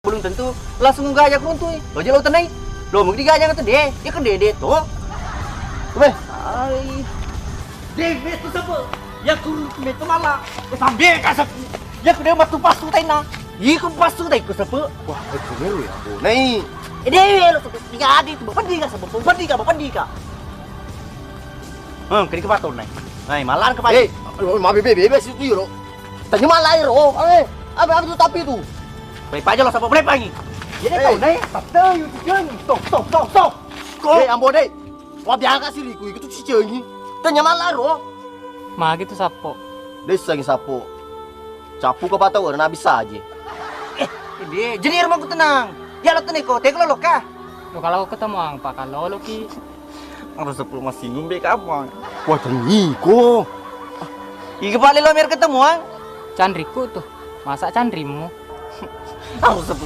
belum tentu langsung ngajak runtuh. Lo aja lo tenai. Lo mau digajak itu deh. Ya kan dede tuh. Weh, Ai. Dede tu siapa? Ya kurun itu malah. Sambil kasap. Ya kuda matu pasu tay na. Iya kan pasu tay ko sepe. Wah, itu meru ya. Nai. Dewe lo sepe tiga adik tuh. Pandi ka sepe. Pandi ka. Kini ke paton nai. Nai malan ke pagi. Mabe bebe situ yo. Tanya malah ro. Apa itu tapi tu? Play pa aja lo sepe play pagi. Jadi kau nai. Tata yo jeng. Stop. Ambo deh. Wah biar kasih liku itu si jengi. Tanya malah ro. Mah gitu sapo. Desa yang sapu. Capu ke patau na bisa aja. Dia jadi rumah ku tenang. Ya lo tenai ko. Tek lo kah? Lo kalau aku ketemu ang pak kalau lo ki Aku sepuluh masih ngumbe kamu. Wah tengi ko. Iya kepala lo mer ketemu ang. candriku tuh. Masa candrimu? Aku sepuluh